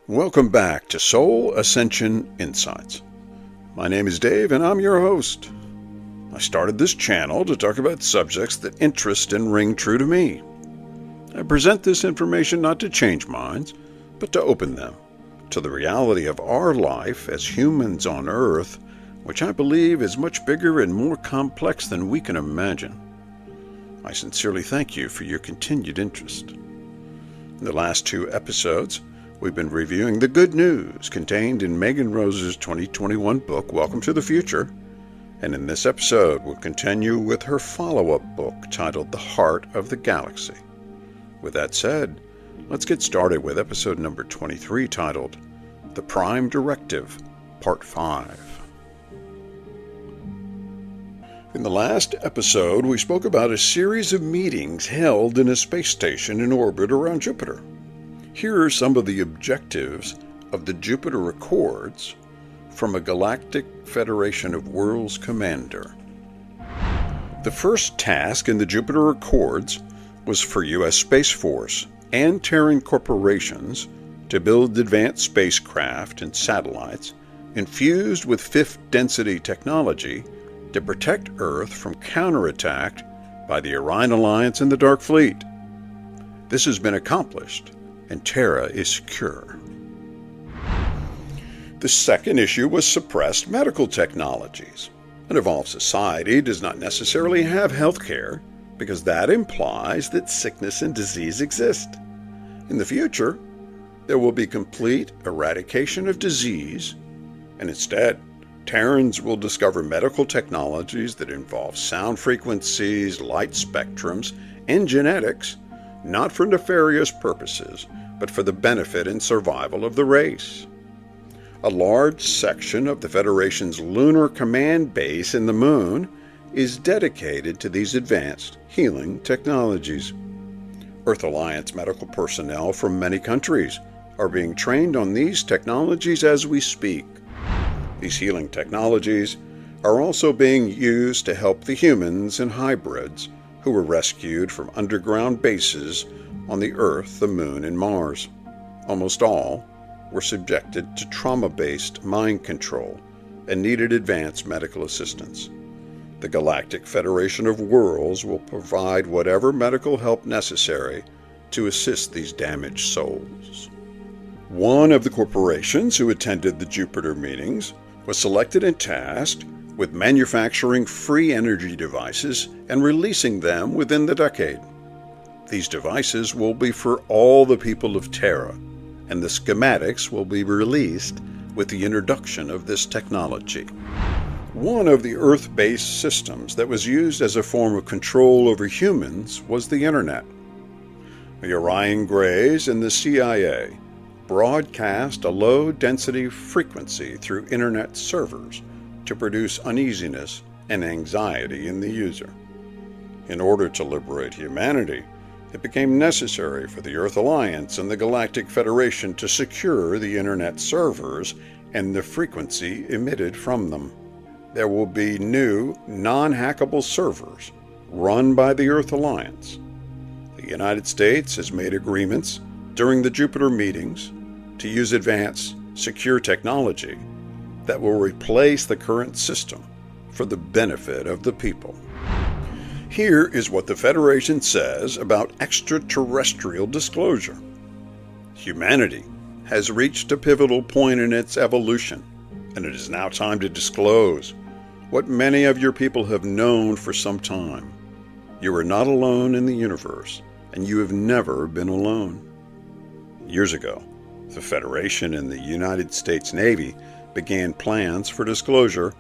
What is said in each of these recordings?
Welcome back to Soul Ascension Insights. My name is Dave and I'm your host. I started this channel to talk about subjects that interest and ring true to me. I present this information not to change minds, but to open them to the reality of our life as humans on Earth, which I believe is much bigger and more complex than we can imagine. I sincerely thank you for your continued interest. In the last two episodes, we've been reviewing the good news contained in Megan Rose's 2021 book, Welcome to the Future. And in this episode, we'll continue with her follow-up book titled The Heart of the Galaxy. With that said, let's get started with episode number 23 titled The Prime Directive, Part 5. In the last episode, we spoke about a series of meetings held in a space station in orbit around Jupiter. Here are some of the objectives of the Jupiter Accords from a Galactic Federation of Worlds commander. The first task in the Jupiter Accords was for U.S. Space Force and Terran corporations to build advanced spacecraft and satellites infused with fifth-density technology to protect Earth from counterattack by the Orion Alliance and the Dark Fleet. This has been accomplished, and Terra is secure. The second issue was suppressed medical technologies. An evolved society does not necessarily have health care because that implies that sickness and disease exist. In the future, there will be complete eradication of disease, and instead, Terrans will discover medical technologies that involve sound frequencies, light spectrums, and genetics, not for nefarious purposes, but for the benefit and survival of the race. A large section of the Federation's lunar command base in the Moon is dedicated to these advanced healing technologies. Earth Alliance medical personnel from many countries are being trained on these technologies as we speak. These healing technologies are also being used to help the humans and hybrids who were rescued from underground bases on the Earth, the Moon, and Mars. Almost all were subjected to trauma-based mind control and needed advanced medical assistance. The Galactic Federation of Worlds will provide whatever medical help necessary to assist these damaged souls. One of the corporations who attended the Jupiter meetings was selected and tasked with manufacturing free energy devices and releasing them within the decade. These devices will be for all the people of Terra, and the schematics will be released with the introduction of this technology. One of the Earth-based systems that was used as a form of control over humans was the Internet. The Orion Greys and the CIA broadcast a low-density frequency through Internet servers to produce uneasiness and anxiety in the user. In order to liberate humanity, it became necessary for the Earth Alliance and the Galactic Federation to secure the Internet servers and the frequency emitted from them. There will be new, non-hackable servers run by the Earth Alliance. The United States has made agreements during the Jupiter meetings to use advanced, secure technology that will replace the current system for the benefit of the people. Here is what the Federation says about extraterrestrial disclosure. Humanity has reached a pivotal point in its evolution, and it is now time to disclose what many of your people have known for some time. You are not alone in the universe, and you have never been alone. Years ago, the Federation and the United States Navy began plans for disclosure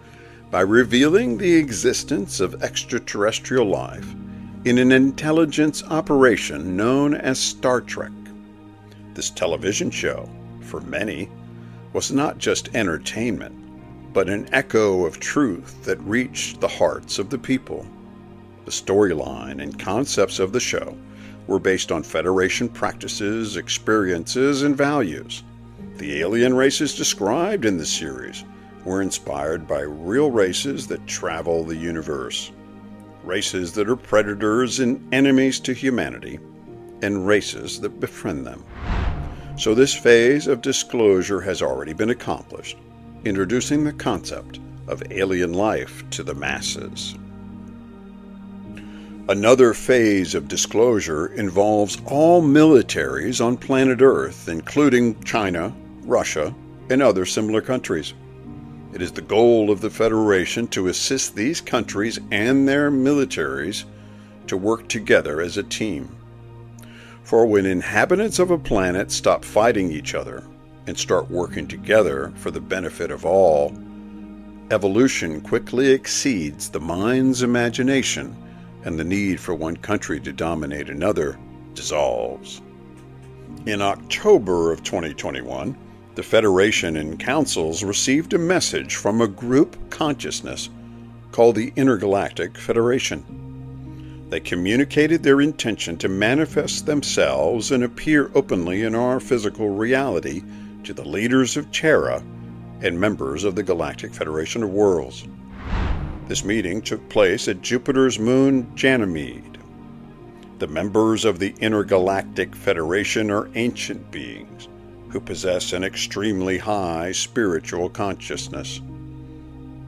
by revealing the existence of extraterrestrial life in an intelligence operation known as Star Trek. This television show, for many, was not just entertainment, but an echo of truth that reached the hearts of the people. The storyline and concepts of the show were based on Federation practices, experiences, and values. The alien races described in the series were inspired by real races that travel the universe, races that are predators and enemies to humanity, and races that befriend them. So this phase of disclosure has already been accomplished, introducing the concept of alien life to the masses. Another phase of disclosure involves all militaries on planet Earth, including China, Russia, and other similar countries. It is the goal of the Federation to assist these countries and their militaries to work together as a team. For when inhabitants of a planet stop fighting each other and start working together for the benefit of all, evolution quickly exceeds the mind's imagination, and the need for one country to dominate another dissolves. In October of 2021, the Federation and Councils received a message from a group consciousness called the Intergalactic Federation. They communicated their intention to manifest themselves and appear openly in our physical reality to the leaders of Terra and members of the Galactic Federation of Worlds. This meeting took place at Jupiter's moon Ganymede. The members of the Intergalactic Federation are ancient beings who possess an extremely high spiritual consciousness.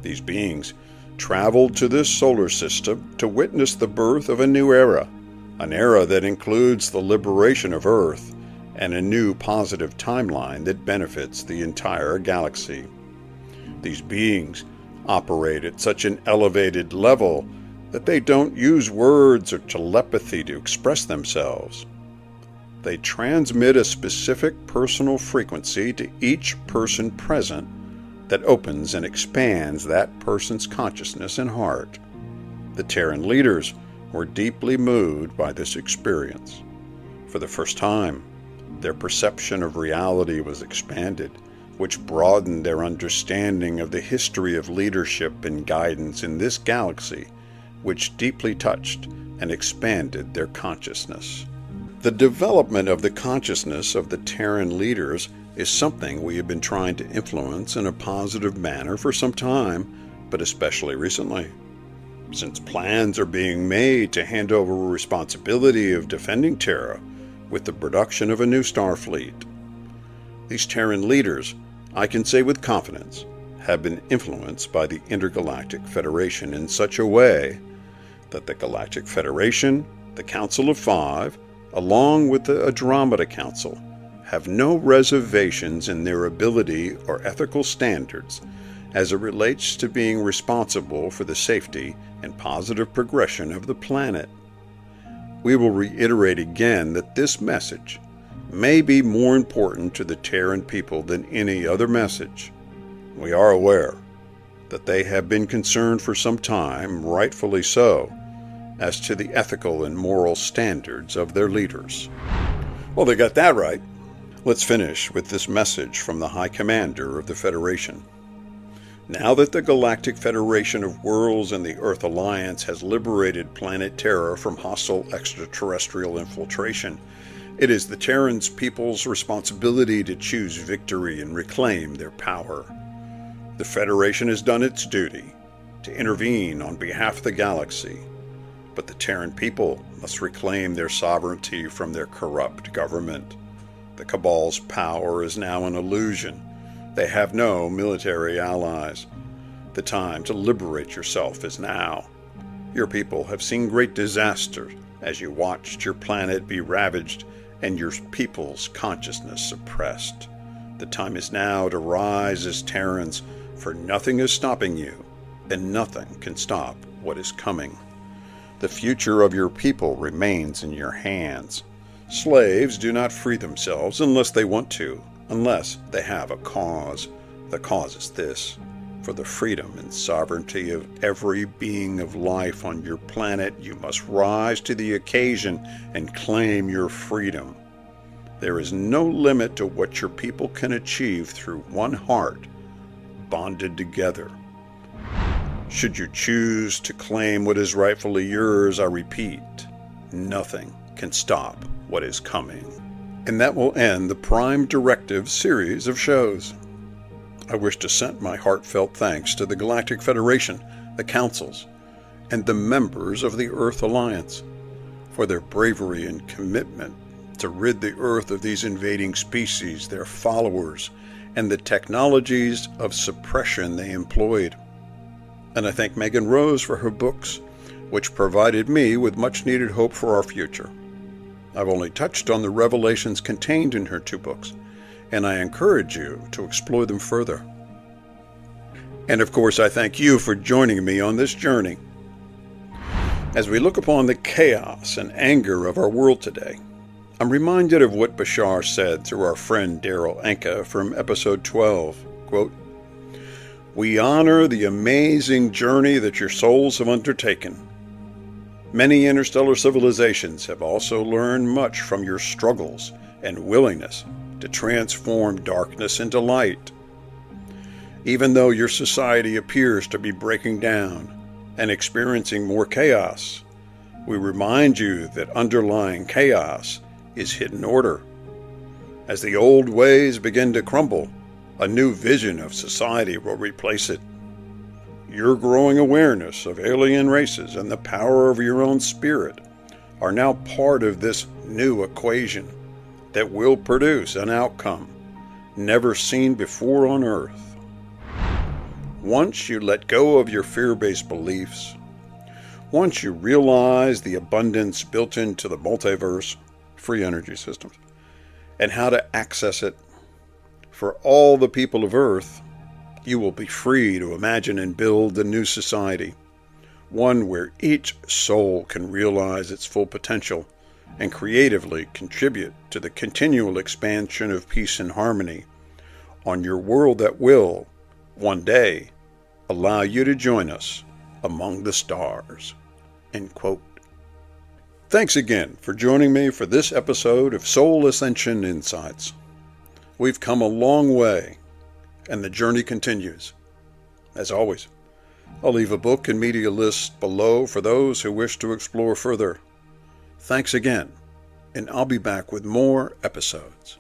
These beings traveled to this solar system to witness the birth of a new era, an era that includes the liberation of Earth and a new positive timeline that benefits the entire galaxy. These beings operate at such an elevated level that they don't use words or telepathy to express themselves. They transmit a specific personal frequency to each person present that opens and expands that person's consciousness and heart. The Terran leaders were deeply moved by this experience. For the first time, their perception of reality was expanded, which broadened their understanding of the history of leadership and guidance in this galaxy, which deeply touched and expanded their consciousness. The development of the consciousness of the Terran leaders is something we have been trying to influence in a positive manner for some time, but especially recently, since plans are being made to hand over responsibility of defending Terra with the production of a new star fleet. These Terran leaders, I can say with confidence, have been influenced by the Intergalactic Federation in such a way that the Galactic Federation, the Council of Five, along with the Andromeda Council, have no reservations in their ability or ethical standards as it relates to being responsible for the safety and positive progression of the planet. We will reiterate again that this message may be more important to the Terran people than any other message. We are aware that they have been concerned for some time, rightfully so, as to the ethical and moral standards of their leaders. Well, they got that right. Let's finish with this message from the High Commander of the Federation. Now that the Galactic Federation of Worlds and the Earth Alliance has liberated planet Terra from hostile extraterrestrial infiltration, it is the Terran's people's responsibility to choose victory and reclaim their power. The Federation has done its duty to intervene on behalf of the galaxy, but the Terran people must reclaim their sovereignty from their corrupt government. The Cabal's power is now an illusion. They have no military allies. The time to liberate yourself is now. Your people have seen great disaster as you watched your planet be ravaged and your people's consciousness suppressed. The time is now to rise as Terrans, for nothing is stopping you, and nothing can stop what is coming. The future of your people remains in your hands. Slaves do not free themselves unless they want to, unless they have a cause. The cause is this: for the freedom and sovereignty of every being of life on your planet, you must rise to the occasion and claim your freedom. There is no limit to what your people can achieve through one heart, bonded together. Should you choose to claim what is rightfully yours, I repeat, nothing can stop what is coming. And that will end the Prime Directive series of shows. I wish to send my heartfelt thanks to the Galactic Federation, the councils, and the members of the Earth Alliance for their bravery and commitment to rid the earth of these invading species, their followers, and the technologies of suppression they employed. And I thank Megan Rose for her books, which provided me with much-needed hope for our future. I've only touched on the revelations contained in her 2 books, and I encourage you to explore them further. And of course, I thank you for joining me on this journey. As we look upon the chaos and anger of our world today, I'm reminded of what Bashar said through our friend Daryl Anka from episode 12, quote, "We honor the amazing journey that your souls have undertaken. Many interstellar civilizations have also learned much from your struggles and willingness to transform darkness into light. Even though your society appears to be breaking down and experiencing more chaos, we remind you that underlying chaos is hidden order. As the old ways begin to crumble, a new vision of society will replace it. Your growing awareness of alien races and the power of your own spirit are now part of this new equation that will produce an outcome never seen before on Earth. Once you let go of your fear-based beliefs, once you realize the abundance built into the multiverse, free energy systems, and how to access it for all the people of Earth, you will be free to imagine and build a new society, one where each soul can realize its full potential and creatively contribute to the continual expansion of peace and harmony on your world that will, one day, allow you to join us among the stars." End quote. Thanks again for joining me for this episode of Soul Ascension Insights. We've come a long way, and the journey continues. As always, I'll leave a book and media list below for those who wish to explore further. Thanks again, and I'll be back with more episodes.